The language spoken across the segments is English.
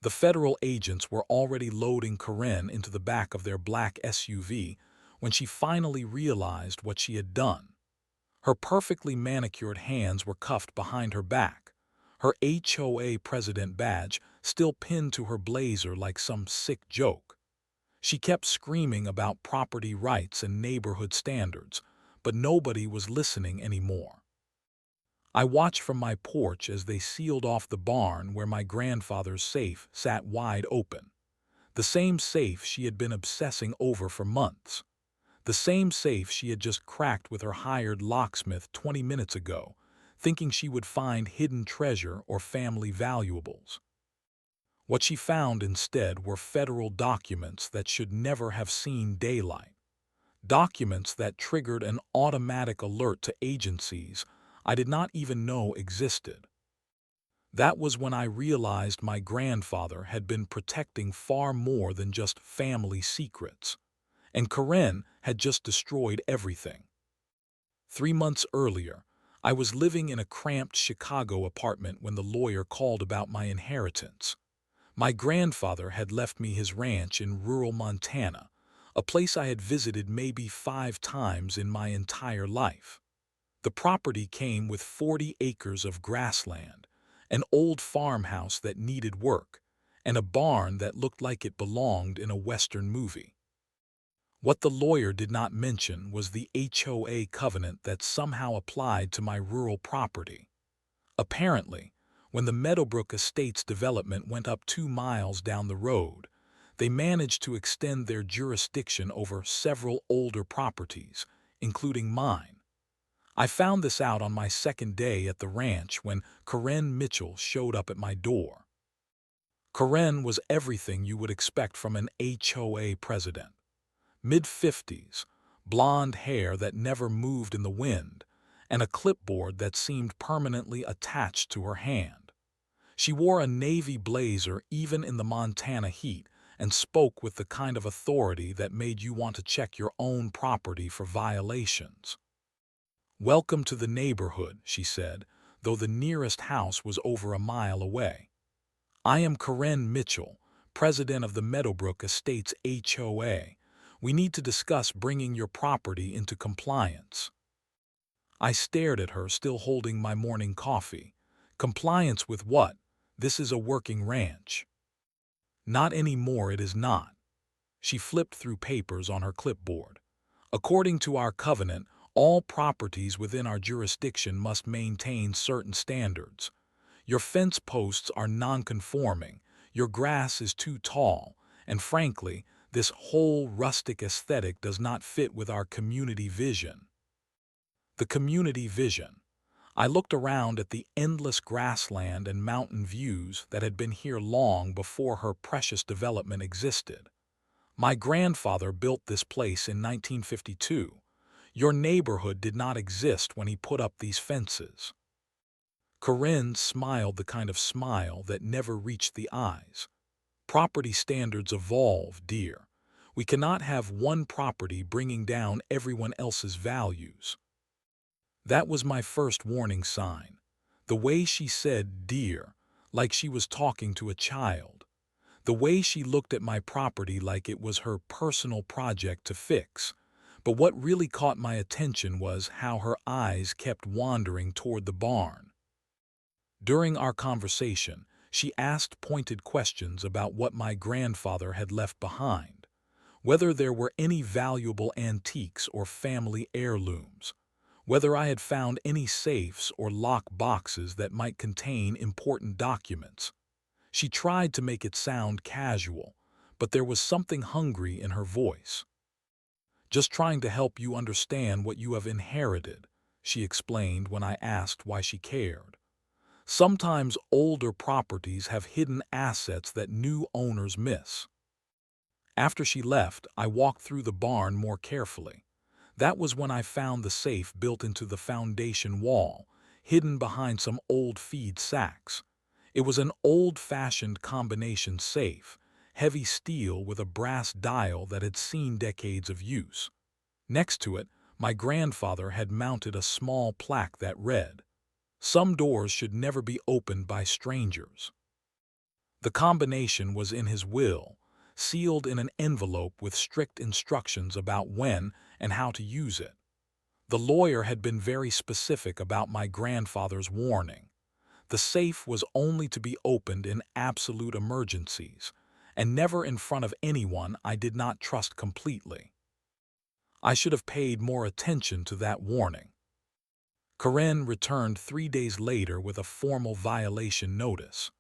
The federal agents were already loading Karen into the back of their black SUV when she finally realized what she had done. Her perfectly manicured hands were cuffed behind her back, her HOA president badge still pinned to her blazer like some sick joke. She kept screaming about property rights and neighborhood standards, but nobody was listening anymore. I watched from my porch as they sealed off the barn where my grandfather's safe sat wide open. The same safe she had been obsessing over for months. The same safe she had just cracked with her hired locksmith 20 minutes ago, thinking she would find hidden treasure or family valuables. What she found instead were federal documents that should never have seen daylight. Documents that triggered an automatic alert to agencies I did not even know existed. That was when I realized my grandfather had been protecting far more than just family secrets, and Karen had just destroyed everything. 3 months earlier, I was living in a cramped Chicago apartment when the lawyer called about my inheritance. My grandfather had left me his ranch in rural Montana, a place I had visited maybe 5 times in my entire life. The property came with 40 acres of grassland, an old farmhouse that needed work, and a barn that looked like it belonged in a Western movie. What the lawyer did not mention was the HOA covenant that somehow applied to my rural property. Apparently, when the Meadowbrook Estates development went up 2 miles down the road, they managed to extend their jurisdiction over several older properties, including mine. I found this out on my second day at the ranch when Karen Mitchell showed up at my door. Karen was everything you would expect from an HOA president. Mid-50s, blonde hair that never moved in the wind, and a clipboard that seemed permanently attached to her hand. She wore a navy blazer even in the Montana heat and spoke with the kind of authority that made you want to check your own property for violations. "Welcome to the neighborhood," she said, though the nearest house was over a mile away. "I am Karen Mitchell, president of the Meadowbrook Estates HOA. We need to discuss bringing your property into compliance." I stared at her, still holding my morning coffee. Compliance with what? This is a working ranch. Not anymore, it is not. She flipped through papers on her clipboard. According to our covenant, all properties within our jurisdiction must maintain certain standards. Your fence posts are non-conforming, your grass is too tall, and frankly, this whole rustic aesthetic does not fit with our community vision. The community vision. I looked around at the endless grassland and mountain views that had been here long before her precious development existed. My grandfather built this place in 1952. Your neighborhood did not exist when he put up these fences. Corinne smiled the kind of smile that never reached the eyes. Property standards evolve, dear. We cannot have one property bringing down everyone else's values. That was my first warning sign. The way she said "dear," like she was talking to a child. The way she looked at my property like it was her personal project to fix. But what really caught my attention was how her eyes kept wandering toward the barn. During our conversation, she asked pointed questions about what my grandfather had left behind, whether there were any valuable antiques or family heirlooms, whether I had found any safes or lock boxes that might contain important documents. She tried to make it sound casual, but there was something hungry in her voice. "Just trying to help you understand what you have inherited," she explained when I asked why she cared. "Sometimes older properties have hidden assets that new owners miss." After she left, I walked through the barn more carefully. That was when I found the safe built into the foundation wall, hidden behind some old feed sacks. It was an old-fashioned combination safe, heavy steel with a brass dial that had seen decades of use. Next to it, my grandfather had mounted a small plaque that read, "Some doors should never be opened by strangers." The combination was in his will, sealed in an envelope with strict instructions about when and how to use it. The lawyer had been very specific about my grandfather's warning. The safe was only to be opened in absolute emergencies, and never in front of anyone I did not trust completely. I should have paid more attention to that warning. Karen returned 3 days later with a formal violation notice.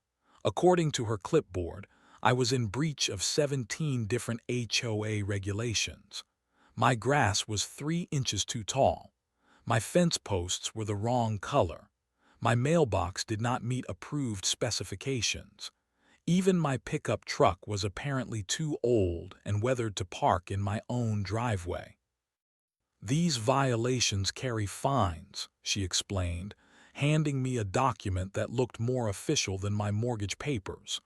According to her clipboard, I was in breach of 17 different HOA regulations. My grass was 3 inches too tall. My fence posts were the wrong color. My mailbox did not meet approved specifications. Even my pickup truck was apparently too old and weathered to park in my own driveway. "These violations carry fines," she explained, handing me a document that looked more official than my mortgage papers.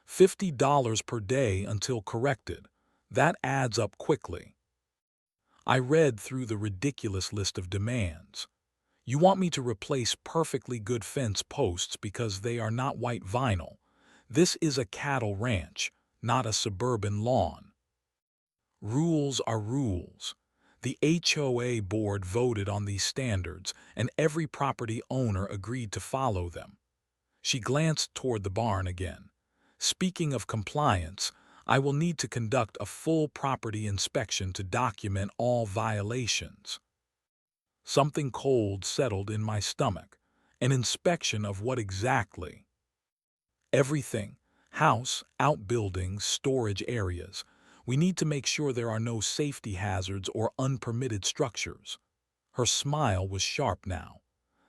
$50 per day until corrected. That adds up quickly. I read through the ridiculous list of demands. You want me to replace perfectly good fence posts because they are not white vinyl. This is a cattle ranch, not a suburban lawn. Rules are rules. The HOA board voted on these standards, and every property owner agreed to follow them. She glanced toward the barn again. "Speaking of compliance, I will need to conduct a full property inspection to document all violations." Something cold settled in my stomach. An inspection of what exactly? Everything. House, outbuildings, storage areas. We need to make sure there are no safety hazards or unpermitted structures. Her smile was sharp now.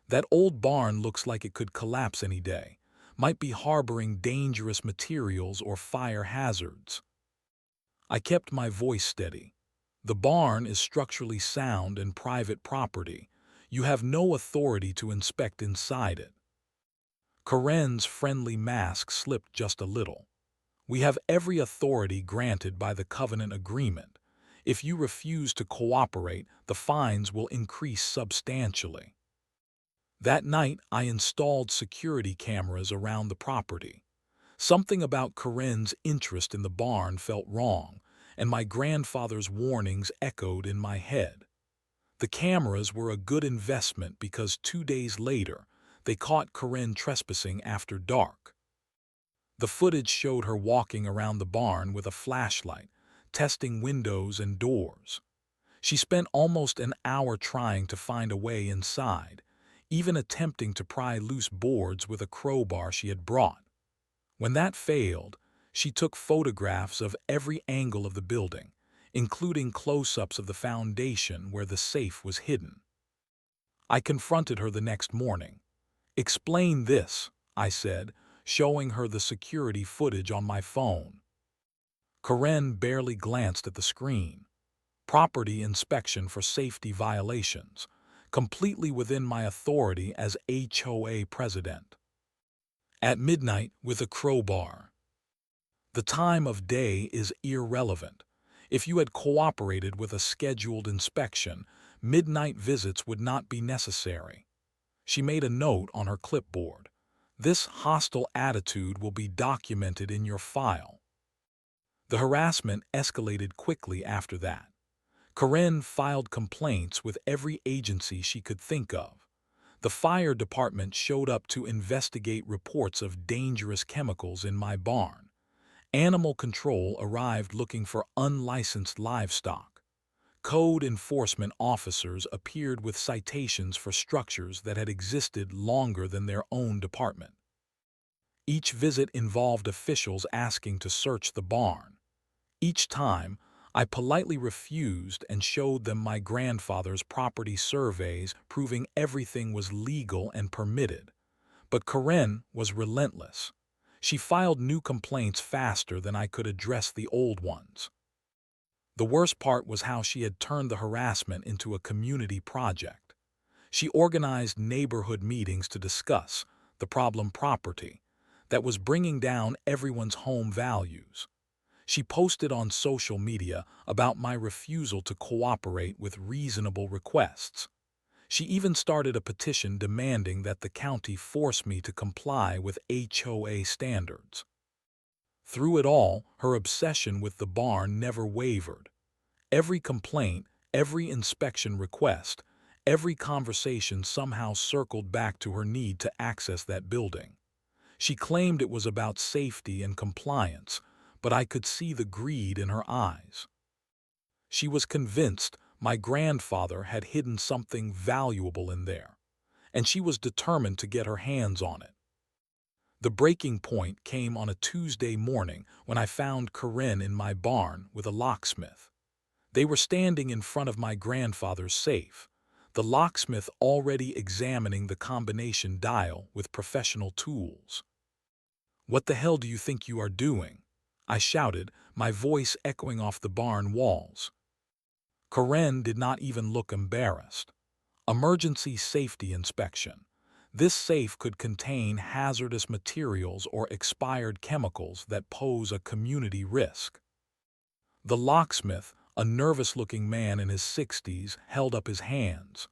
"That old barn looks like it could collapse any day. Might be harboring dangerous materials or fire hazards." I kept my voice steady. "The barn is structurally sound and private property. You have no authority to inspect inside it." Karen's friendly mask slipped just a little. "We have every authority granted by the covenant agreement. If you refuse to cooperate, the fines will increase substantially." That night, I installed security cameras around the property. Something about Karen's interest in the barn felt wrong, and my grandfather's warnings echoed in my head. The cameras were a good investment because 2 days later, they caught Karen trespassing after dark. The footage showed her walking around the barn with a flashlight, testing windows and doors. She spent almost an hour trying to find a way inside, even attempting to pry loose boards with a crowbar she had brought. When that failed, she took photographs of every angle of the building, including close-ups of the foundation where the safe was hidden. I confronted her the next morning. "Explain this," I said, showing her the security footage on my phone. Karen barely glanced at the screen. "Property inspection for safety violations, completely within my authority as HOA president. At midnight with a crowbar. The time of day is irrelevant. If you had cooperated with a scheduled inspection, midnight visits would not be necessary." She made a note on her clipboard. "This hostile attitude will be documented in your file." The harassment escalated quickly after that. Karen filed complaints with every agency she could think of. The fire department showed up to investigate reports of dangerous chemicals in my barn. Animal control arrived looking for unlicensed livestock. Code enforcement officers appeared with citations for structures that had existed longer than their own department. Each visit involved officials asking to search the barn. Each time, I politely refused and showed them my grandfather's property surveys proving everything was legal and permitted. But Karen was relentless. She filed new complaints faster than I could address the old ones. The worst part was how she had turned the harassment into a community project. She organized neighborhood meetings to discuss the problem property that was bringing down everyone's home values. She posted on social media about my refusal to cooperate with reasonable requests. She even started a petition demanding that the county force me to comply with HOA standards. Through it all, her obsession with the barn never wavered. Every complaint, every inspection request, every conversation somehow circled back to her need to access that building. She claimed it was about safety and compliance, but I could see the greed in her eyes. She was convinced my grandfather had hidden something valuable in there, and she was determined to get her hands on it. The breaking point came on a Tuesday morning when I found Karen in my barn with a locksmith. They were standing in front of my grandfather's safe, the locksmith already examining the combination dial with professional tools. "What the hell do you think you are doing?" I shouted, my voice echoing off the barn walls. Karen did not even look embarrassed. Emergency safety inspection. This safe could contain hazardous materials or expired chemicals that pose a community risk. The locksmith, a nervous-looking man in his 60s, held up his hands.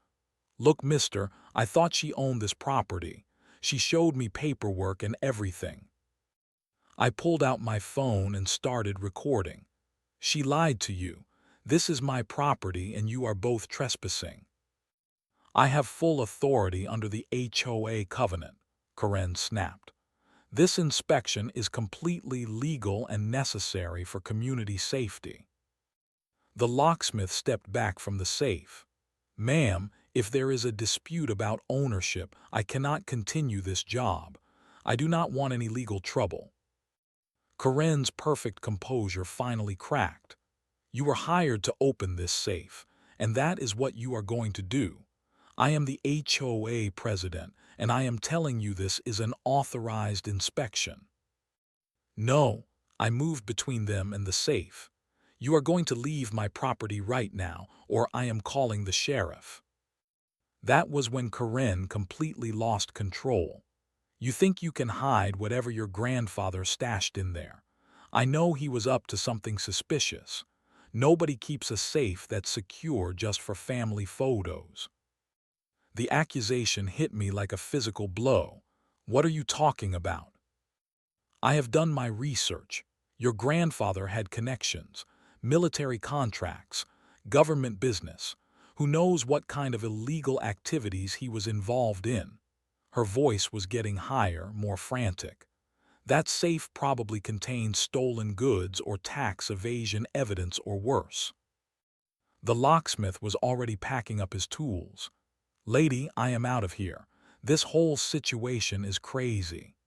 "Look, mister, I thought she owned this property. She showed me paperwork and everything." I pulled out my phone and started recording. "She lied to you. This is my property and you are both trespassing." "I have full authority under the HOA covenant," Karen snapped. "This inspection is completely legal and necessary for community safety." The locksmith stepped back from the safe. "Ma'am, if there is a dispute about ownership, I cannot continue this job. I do not want any legal trouble." Karen's perfect composure finally cracked. "You were hired to open this safe, and that is what you are going to do. I am the HOA president, and I am telling you this is an authorized inspection." "No," I moved between them and the safe. "You are going to leave my property right now, or I am calling the sheriff." That was when Karen completely lost control. "You think you can hide whatever your grandfather stashed in there? I know he was up to something suspicious. Nobody keeps a safe that's secure just for family photos." The accusation hit me like a physical blow. "What are you talking about?" "I have done my research. Your grandfather had connections, military contracts, government business. Who knows what kind of illegal activities he was involved in?" Her voice was getting higher, more frantic. "That safe probably contains stolen goods or tax evasion evidence or worse." The locksmith was already packing up his tools. "Lady, I am out of here. This whole situation is crazy."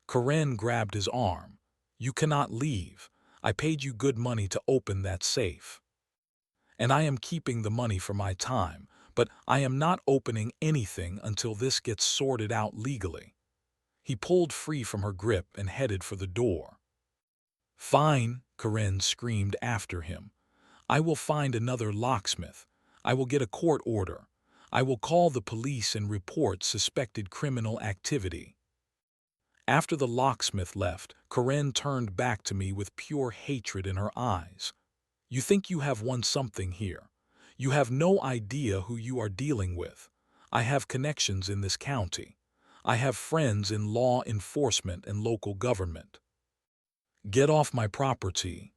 Karen grabbed his arm. "You cannot leave. I paid you good money to open that safe. And I am keeping the money for my time, but I am not opening anything until this gets sorted out legally." He pulled free from her grip and headed for the door. "Fine," Karen screamed after him. "I will find another locksmith. I will get a court order. I will call the police and report suspected criminal activity." After the locksmith left, Karen turned back to me with pure hatred in her eyes. "You think you have won something here. You have no idea who you are dealing with. I have connections in this county. I have friends in law enforcement and local government. Get off my property.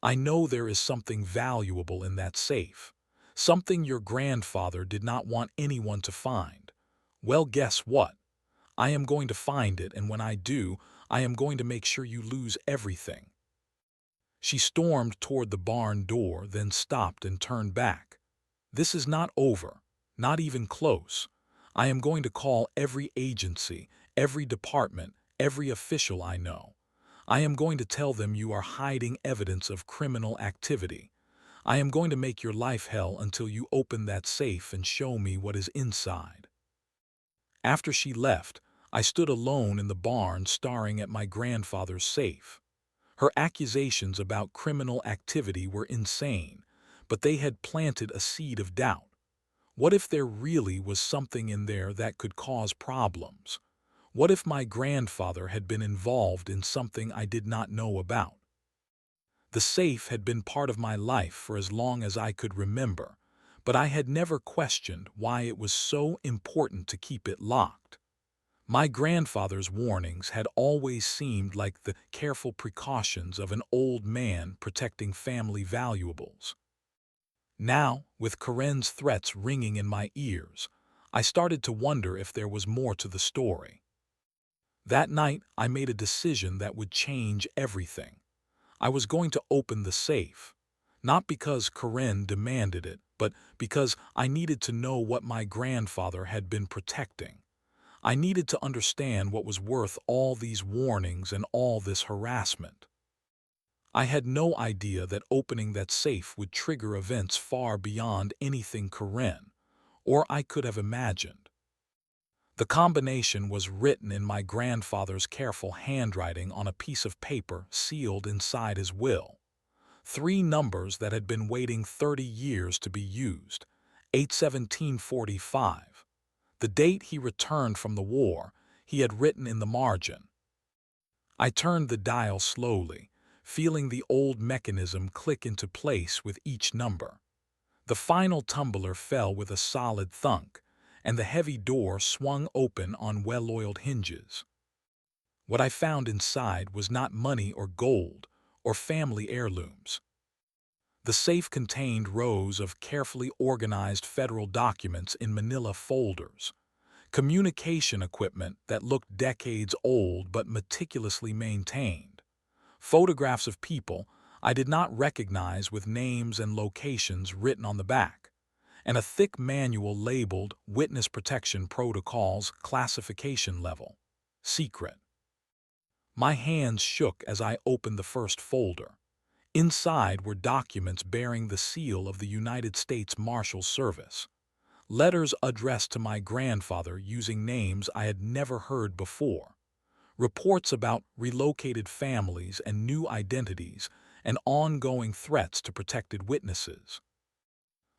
I know there is something valuable in that safe. Something your grandfather did not want anyone to find. Well, guess what? I am going to find it, and when I do, I am going to make sure you lose everything." She stormed toward the barn door, then stopped and turned back. "This is not over, not even close. I am going to call every agency, every department, every official I know. I am going to tell them you are hiding evidence of criminal activity. I am going to make your life hell until you open that safe and show me what is inside." After she left, I stood alone in the barn staring at my grandfather's safe. Her accusations about criminal activity were insane, but they had planted a seed of doubt. What if there really was something in there that could cause problems? What if my grandfather had been involved in something I did not know about? The safe had been part of my life for as long as I could remember, but I had never questioned why it was so important to keep it locked. My grandfather's warnings had always seemed like the careful precautions of an old man protecting family valuables. Now, with Karen's threats ringing in my ears, I started to wonder if there was more to the story. That night, I made a decision that would change everything. I was going to open the safe, not because Karen demanded it, but because I needed to know what my grandfather had been protecting. I needed to understand what was worth all these warnings and all this harassment. I had no idea that opening that safe would trigger events far beyond anything Karen or I could have imagined. The combination was written in my grandfather's careful handwriting on a piece of paper sealed inside his will. Three numbers that had been waiting 30 years to be used. 8/17/45. The date he returned from the war, he had written in the margin. I turned the dial slowly, feeling the old mechanism click into place with each number. The final tumbler fell with a solid thunk, and the heavy door swung open on well-oiled hinges. What I found inside was not money or gold or family heirlooms. The safe contained rows of carefully organized federal documents in manila folders, communication equipment that looked decades old but meticulously maintained, photographs of people I did not recognize with names and locations written on the back, and a thick manual labeled Witness Protection Protocols Classification Level, Secret. My hands shook as I opened the first folder. Inside were documents bearing the seal of the United States Marshals Service. Letters addressed to my grandfather using names I had never heard before. Reports about relocated families and new identities, and ongoing threats to protected witnesses.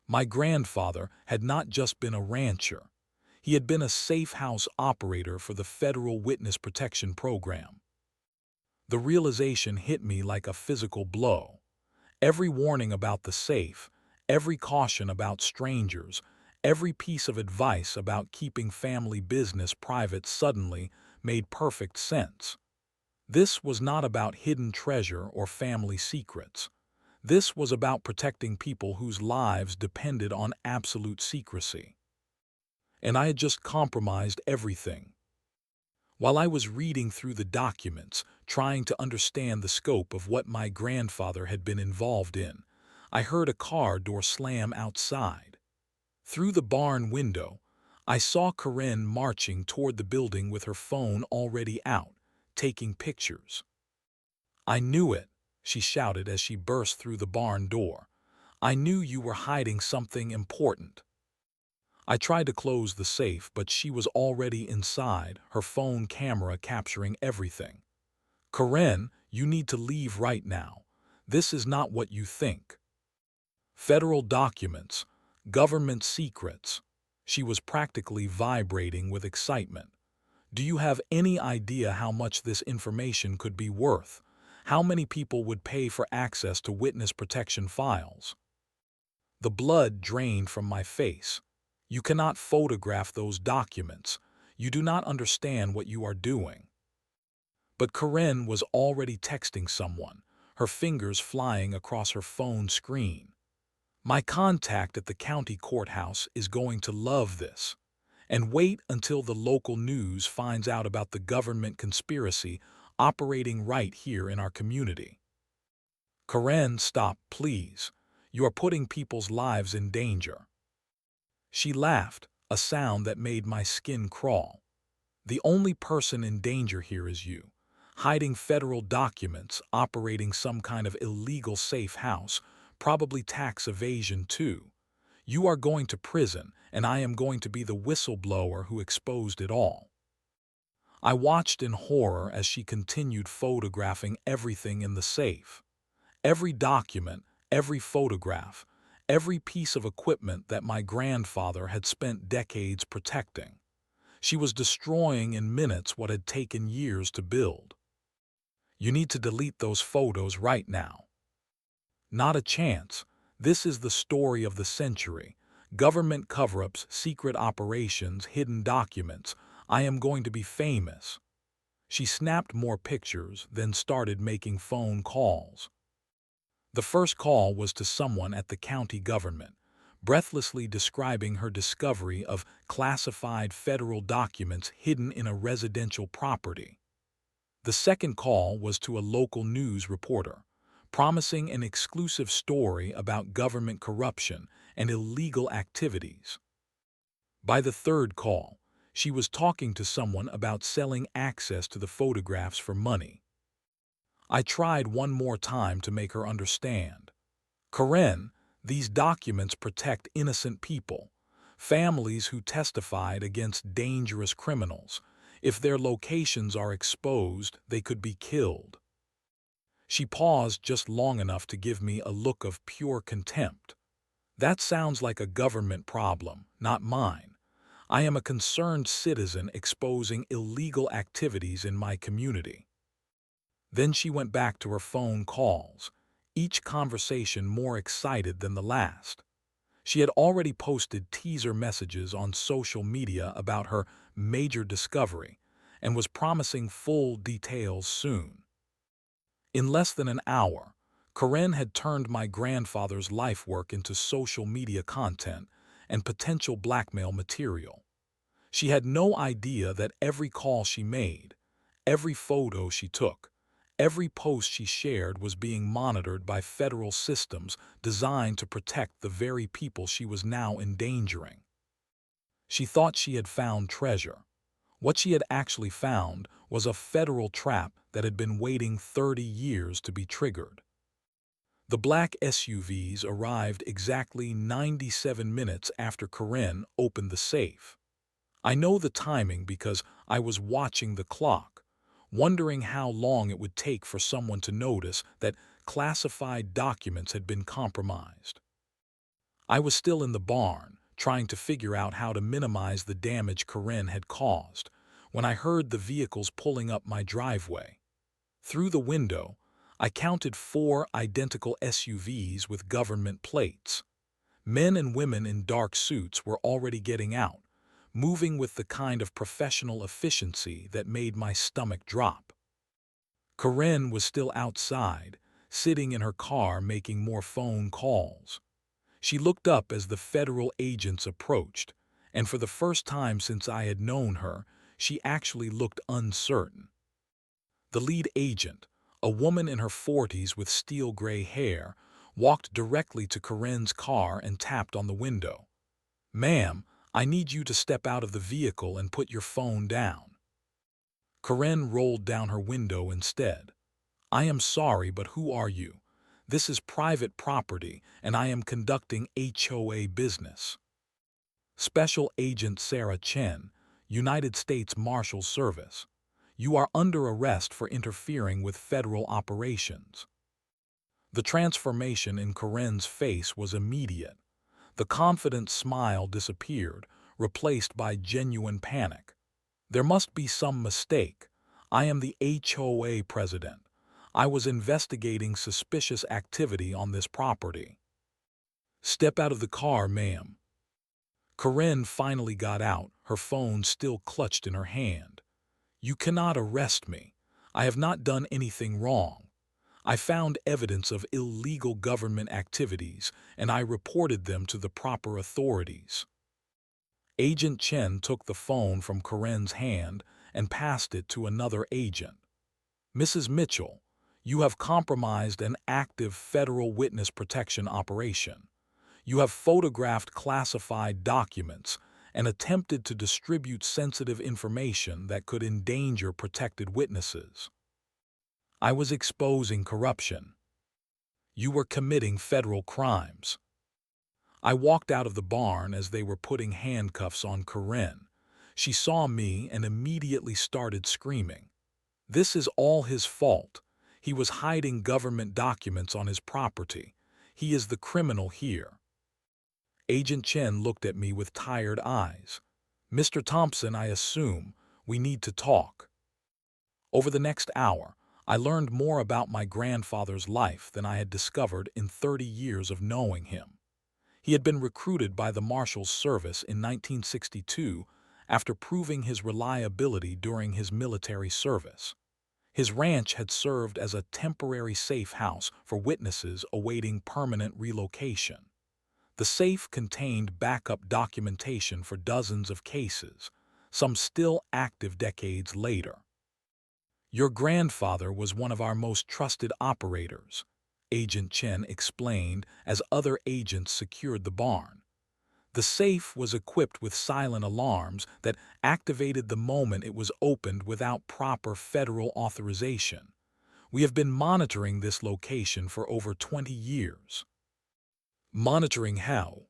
My grandfather had not just been a rancher. He had been a safe house operator for the Federal Witness Protection Program. The realization hit me like a physical blow. Every warning about the safe, every caution about strangers, every piece of advice about keeping family business private suddenly made perfect sense. This was not about hidden treasure or family secrets. This was about protecting people whose lives depended on absolute secrecy. And I had just compromised everything. While I was reading through the documents, trying to understand the scope of what my grandfather had been involved in, I heard a car door slam outside. Through the barn window, I saw Karen marching toward the building with her phone already out, taking pictures. "I knew it," she shouted as she burst through the barn door. "I knew you were hiding something important." I tried to close the safe, but she was already inside, her phone camera capturing everything. "Karen, you need to leave right now. This is not what you think." Federal documents, government secrets. She was practically vibrating with excitement. "Do you have any idea how much this information could be worth? How many people would pay for access to witness protection files?" The blood drained from my face. "You cannot photograph those documents. You do not understand what you are doing." But Karen was already texting someone, her fingers flying across her phone screen. "My contact at the county courthouse is going to love this. And wait until the local news finds out about the government conspiracy operating right here in our community." "Karen, stop, please. You are putting people's lives in danger." She laughed, a sound that made my skin crawl. "The only person in danger here is you, hiding federal documents, operating some kind of illegal safe house, probably tax evasion too. You are going to prison, and I am going to be the whistleblower who exposed it all." I watched in horror as she continued photographing everything in the safe. Every document, every photograph, every piece of equipment that my grandfather had spent decades protecting. She was destroying in minutes what had taken years to build. "You need to delete those photos right now." "Not a chance. This is the story of the century. Government cover-ups, secret operations, hidden documents. I am going to be famous." She snapped more pictures, then started making phone calls. The first call was to someone at the county government, breathlessly describing her discovery of classified federal documents hidden in a residential property. The second call was to a local news reporter, promising an exclusive story about government corruption and illegal activities. By the third call, she was talking to someone about selling access to the photographs for money. I tried one more time to make her understand. "Karen, these documents protect innocent people, families who testified against dangerous criminals. If their locations are exposed, they could be killed." She paused just long enough to give me a look of pure contempt. "That sounds like a government problem, not mine. I am a concerned citizen exposing illegal activities in my community." Then she went back to her phone calls, each conversation more excited than the last. She had already posted teaser messages on social media about her major discovery and was promising full details soon. In less than an hour, Karen had turned my grandfather's life work into social media content and potential blackmail material. She had no idea that every call she made, every photo she took, every post she shared was being monitored by federal systems designed to protect the very people she was now endangering. She thought she had found treasure. What she had actually found was a federal trap that had been waiting 30 years to be triggered. The black SUVs arrived exactly 97 minutes after Karen opened the safe. I know the timing because I was watching the clock, wondering how long it would take for someone to notice that classified documents had been compromised. I was still in the barn, trying to figure out how to minimize the damage Karen had caused, when I heard the vehicles pulling up my driveway. Through the window, I counted 4 identical SUVs with government plates. Men and women in dark suits were already getting out, moving with the kind of professional efficiency that made my stomach drop. Karen was still outside, sitting in her car making more phone calls. She looked up as the federal agents approached, and for the first time since I had known her, she actually looked uncertain. The lead agent, a woman in her 40s with steel-gray hair, walked directly to Karen's car and tapped on the window. "Ma'am, I need you to step out of the vehicle and put your phone down." Karen rolled down her window instead. "I am sorry, but who are you? This is private property, and I am conducting HOA business." "Special Agent Sarah Chen, United States Marshals Service. You are under arrest for interfering with federal operations." The transformation in Karen's face was immediate. The confident smile disappeared, replaced by genuine panic. "There must be some mistake. I am the HOA president. I was investigating suspicious activity on this property." "Step out of the car, ma'am." Karen finally got out, her phone still clutched in her hand. "You cannot arrest me. I have not done anything wrong. I found evidence of illegal government activities, and I reported them to the proper authorities." Agent Chen took the phone from Karen's hand and passed it to another agent. "Mrs. Mitchell, you have compromised an active federal witness protection operation. You have photographed classified documents and attempted to distribute sensitive information that could endanger protected witnesses. I was exposing corruption. You were committing federal crimes." I walked out of the barn as they were putting handcuffs on Karen. She saw me and immediately started screaming. "This is all his fault. He was hiding government documents on his property. He is the criminal here." Agent Chen looked at me with tired eyes. "Mr. Thompson, I assume we need to talk." Over the next hour, I learned more about my grandfather's life than I had discovered in 30 years of knowing him. He had been recruited by the Marshal's Service in 1962 after proving his reliability during his military service. His ranch had served as a temporary safe house for witnesses awaiting permanent relocation. The safe contained backup documentation for dozens of cases, some still active decades later. "Your grandfather was one of our most trusted operators," Agent Chen explained as other agents secured the barn. The safe was equipped with silent alarms that activated the moment it was opened without proper federal authorization. "We have been monitoring this location for over 20 years. Monitoring how?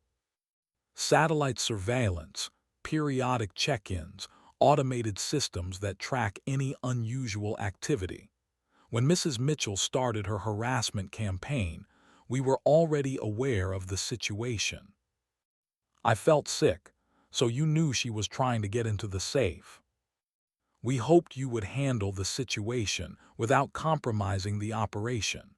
Satellite surveillance, periodic check-ins, automated systems that track any unusual activity. When Mrs. Mitchell started her harassment campaign, we were already aware of the situation. I felt sick, so you knew she was trying to get into the safe. We hoped you would handle the situation without compromising the operation.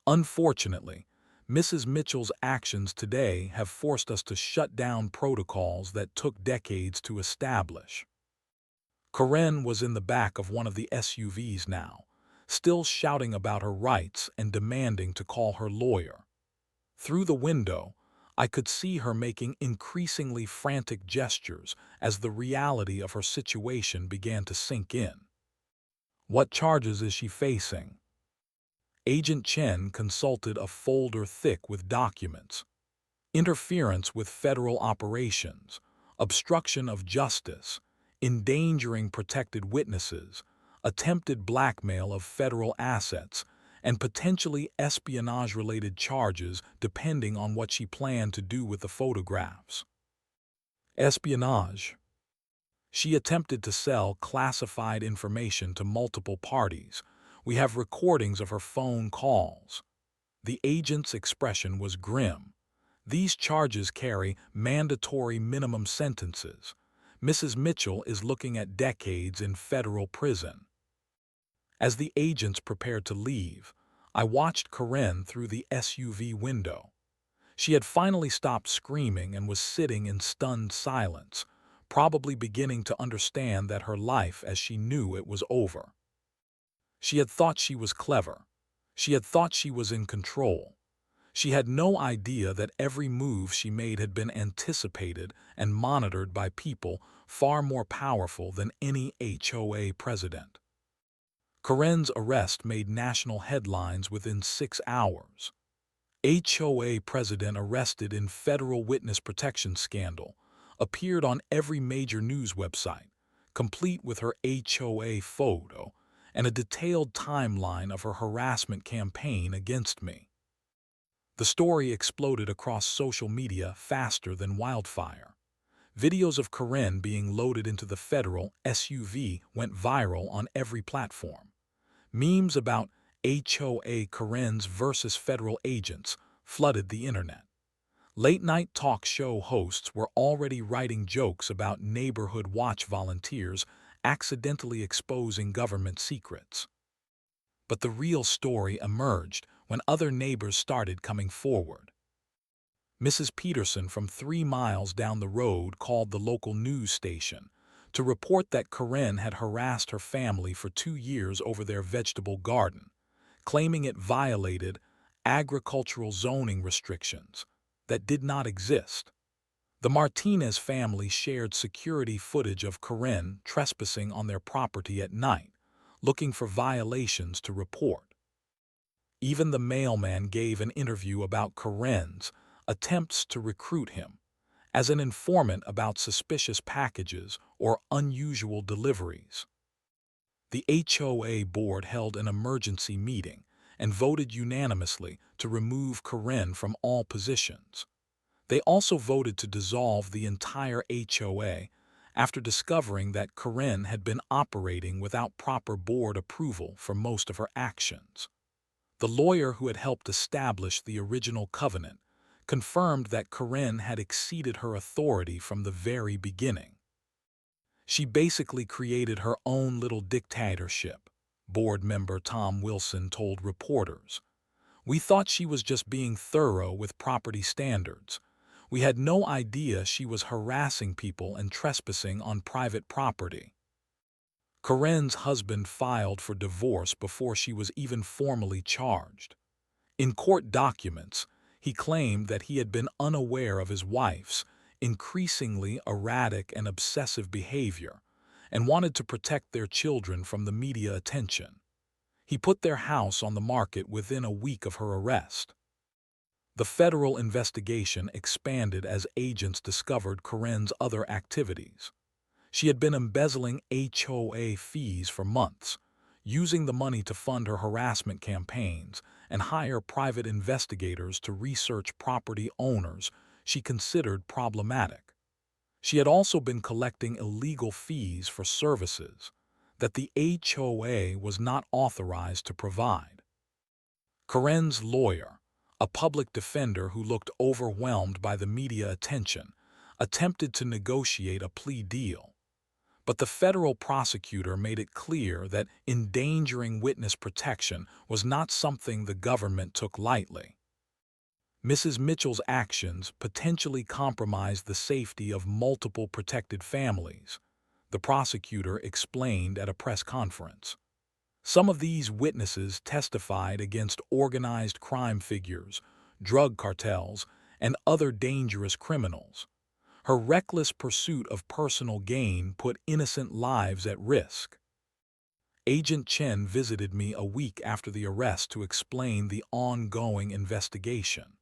Unfortunately, Mrs. Mitchell's actions today have forced us to shut down protocols that took decades to establish." Karen was in the back of one of the SUVs now, still shouting about her rights and demanding to call her lawyer. Through the window, I could see her making increasingly frantic gestures as the reality of her situation began to sink in. "What charges is she facing?" Agent Chen consulted a folder thick with documents. "Interference with federal operations, obstruction of justice, endangering protected witnesses, attempted blackmail of federal assets, and potentially espionage-related charges depending on what she planned to do with the photographs." Espionage. She attempted to sell classified information to multiple parties. We have recordings of her phone calls. The agent's expression was grim. "These charges carry mandatory minimum sentences. Mrs. Mitchell is looking at decades in federal prison." As the agents prepared to leave, I watched Karen through the SUV window. She had finally stopped screaming and was sitting in stunned silence, probably beginning to understand that her life as she knew it was over. She had thought she was clever. She had thought she was in control. She had no idea that every move she made had been anticipated and monitored by people far more powerful than any HOA president. Karen's arrest made national headlines within 6 hours. HOA president arrested in federal witness protection scandal appeared on every major news website, complete with her HOA photo and a detailed timeline of her harassment campaign against me. The story exploded across social media faster than wildfire. Videos of Karen being loaded into the federal SUV went viral on every platform. Memes about HOA Karen's versus federal agents flooded the internet. Late-night talk show hosts were already writing jokes about neighborhood watch volunteers accidentally exposing government secrets. But the real story emerged when other neighbors started coming forward. Mrs. Peterson from 3 miles down the road called the local news station to report that Karen had harassed her family for 2 years over their vegetable garden, claiming it violated agricultural zoning restrictions that did not exist. The Martinez family shared security footage of Karen trespassing on their property at night, looking for violations to report. Even the mailman gave an interview about Karen's attempts to recruit him as an informant about suspicious packages or unusual deliveries. The HOA board held an emergency meeting and voted unanimously to remove Karen from all positions. They also voted to dissolve the entire HOA after discovering that Karen had been operating without proper board approval for most of her actions. The lawyer who had helped establish the original covenant confirmed that Karen had exceeded her authority from the very beginning. She basically created her own little dictatorship, board member Tom Wilson told reporters. "We thought she was just being thorough with property standards. We had no idea she was harassing people and trespassing on private property. Karen's husband filed for divorce before she was even formally charged. In court documents, he claimed that he had been unaware of his wife's increasingly erratic and obsessive behavior and wanted to protect their children from the media attention. He put their house on the market within a week of her arrest. The federal investigation expanded as agents discovered Karen's other activities. She had been embezzling HOA fees for months, using the money to fund her harassment campaigns and hire private investigators to research property owners she considered problematic. She had also been collecting illegal fees for services that the HOA was not authorized to provide. Karen's lawyer, a public defender who looked overwhelmed by the media attention, attempted to negotiate a plea deal. But the federal prosecutor made it clear that endangering witness protection was not something the government took lightly. Mrs. Mitchell's actions potentially compromised the safety of multiple protected families, the prosecutor explained at a press conference. Some of these witnesses testified against organized crime figures, drug cartels, and other dangerous criminals. Her reckless pursuit of personal gain put innocent lives at risk. Agent Chen visited me a week after the arrest to explain the ongoing investigation.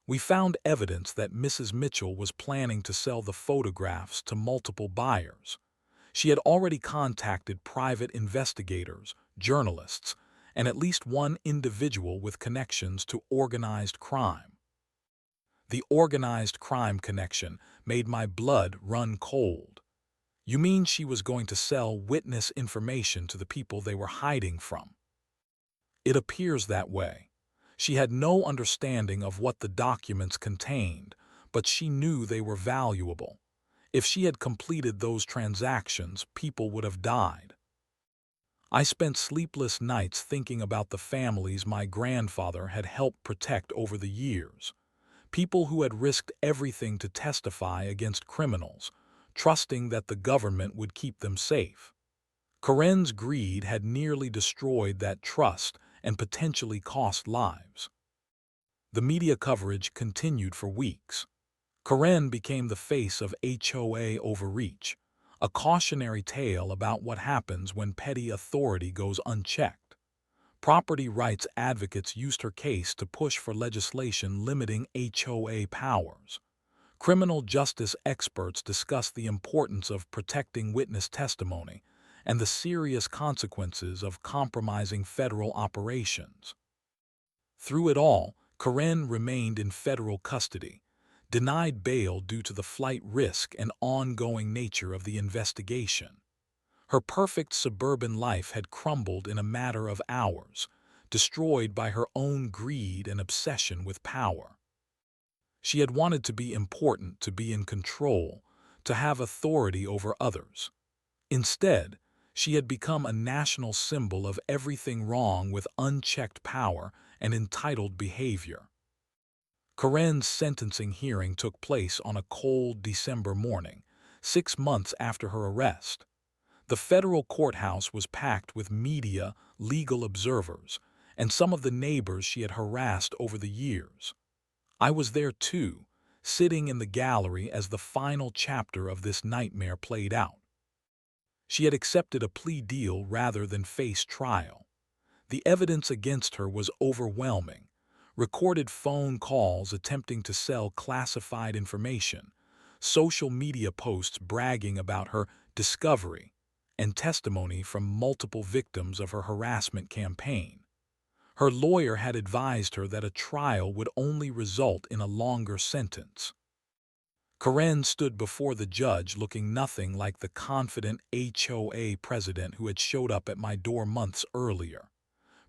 We found evidence that Mrs. Mitchell was planning to sell the photographs to multiple buyers. She had already contacted private investigators, journalists, and at least one individual with connections to organized crime. The organized crime connection made my blood run cold. You mean she was going to sell witness information to the people they were hiding from? It appears that way. She had no understanding of what the documents contained, but she knew they were valuable. If she had completed those transactions, people would have died. I spent sleepless nights thinking about the families my grandfather had helped protect over the years. People who had risked everything to testify against criminals, trusting that the government would keep them safe. Karen's greed had nearly destroyed that trust and potentially cost lives. The media coverage continued for weeks. Karen became the face of HOA overreach, a cautionary tale about what happens when petty authority goes unchecked. Property rights advocates used her case to push for legislation limiting HOA powers. Criminal justice experts discussed the importance of protecting witness testimony and the serious consequences of compromising federal operations. Through it all, Karen remained in federal custody, denied bail due to the flight risk and ongoing nature of the investigation. Her perfect suburban life had crumbled in a matter of hours, destroyed by her own greed and obsession with power. She had wanted to be important, to be in control, to have authority over others. Instead, she had become a national symbol of everything wrong with unchecked power and entitled behavior. Karen's sentencing hearing took place on a cold December morning, 6 months after her arrest. The federal courthouse was packed with media, legal observers, and some of the neighbors she had harassed over the years. I was there too, sitting in the gallery as the final chapter of this nightmare played out. She had accepted a plea deal rather than face trial. The evidence against her was overwhelming. Recorded phone calls attempting to sell classified information, social media posts bragging about her discovery, and testimony from multiple victims of her harassment campaign. Her lawyer had advised her that a trial would only result in a longer sentence. Karen stood before the judge looking nothing like the confident HOA president who had showed up at my door months earlier.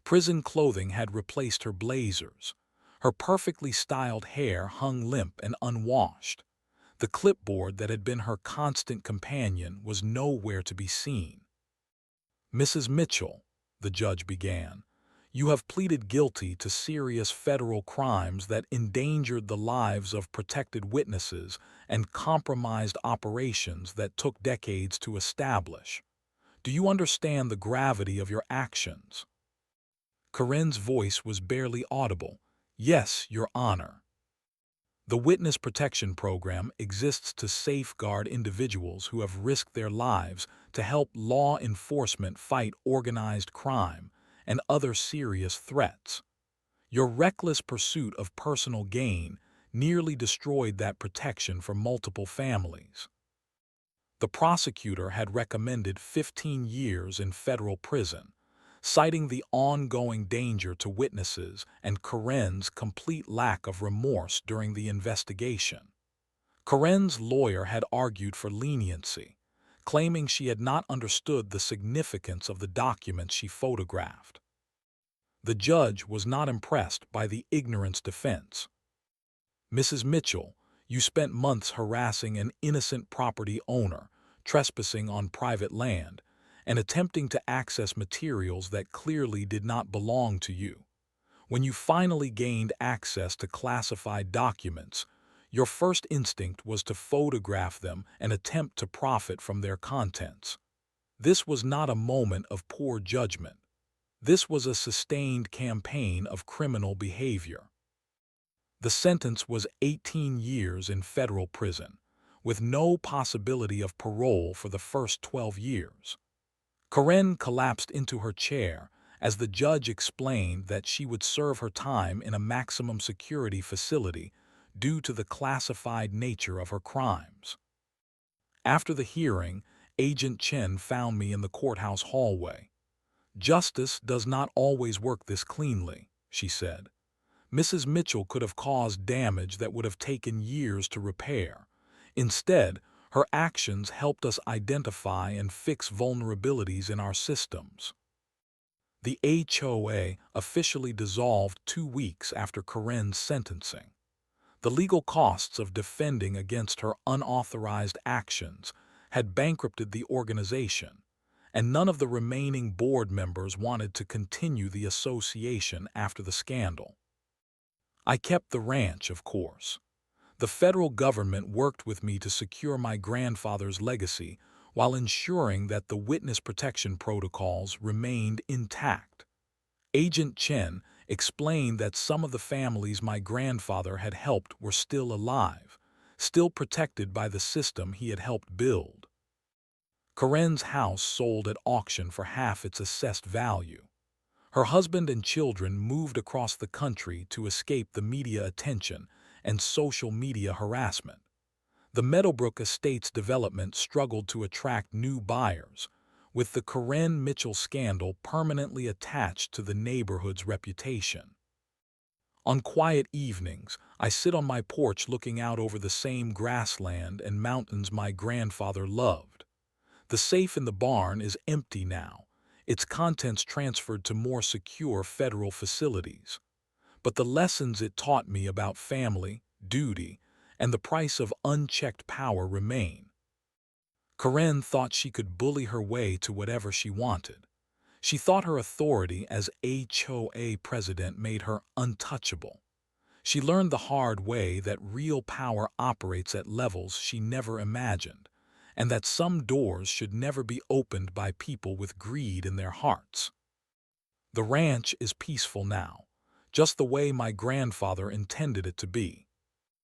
Prison clothing had replaced her blazers. Her perfectly styled hair hung limp and unwashed. The clipboard that had been her constant companion was nowhere to be seen. "Mrs. Mitchell," the judge began, You have pleaded guilty to serious federal crimes that endangered the lives of protected witnesses and compromised operations that took decades to establish. Do you understand the gravity of your actions?" Karen's voice was barely audible. "Yes, Your Honor." The Witness Protection Program exists to safeguard individuals who have risked their lives to help law enforcement fight organized crime and other serious threats. Your reckless pursuit of personal gain nearly destroyed that protection for multiple families. The prosecutor had recommended 15 years in federal prison, citing the ongoing danger to witnesses and Karen's complete lack of remorse during the investigation. Karen's lawyer had argued for leniency, claiming she had not understood the significance of the documents she photographed. The judge was not impressed by the ignorance defense. "Mrs. Mitchell, you spent months harassing an innocent property owner, trespassing on private land, and attempting to access materials that clearly did not belong to you. When you finally gained access to classified documents, your first instinct was to photograph them and attempt to profit from their contents. This was not a moment of poor judgment. This was a sustained campaign of criminal behavior." The sentence was 18 years in federal prison, with no possibility of parole for the first 12 years. Karen collapsed into her chair as the judge explained that she would serve her time in a maximum security facility due to the classified nature of her crimes. After the hearing, Agent Chen found me in the courthouse hallway. "Justice does not always work this cleanly," she said. "Mrs. Mitchell could have caused damage that would have taken years to repair. Instead, her actions helped us identify and fix vulnerabilities in our systems." The HOA officially dissolved 2 weeks after Karen's sentencing. The legal costs of defending against her unauthorized actions had bankrupted the organization, and none of the remaining board members wanted to continue the association after the scandal. I kept the ranch, of course. The federal government worked with me to secure my grandfather's legacy while ensuring that the witness protection protocols remained intact. Agent Chen explained that some of the families my grandfather had helped were still alive, still protected by the system he had helped build. Karen's house sold at auction for half its assessed value. Her husband and children moved across the country to escape the media attention and social media harassment. The Meadowbrook Estates development struggled to attract new buyers, with the Karen Mitchell scandal permanently attached to the neighborhood's reputation. On quiet evenings, I sit on my porch looking out over the same grassland and mountains my grandfather loved. The safe in the barn is empty now, its contents transferred to more secure federal facilities. But the lessons it taught me about family, duty, and the price of unchecked power remain. Karen thought she could bully her way to whatever she wanted. She thought her authority as HOA president made her untouchable. She learned the hard way that real power operates at levels she never imagined, and that some doors should never be opened by people with greed in their hearts. The ranch is peaceful now, just the way my grandfather intended it to be.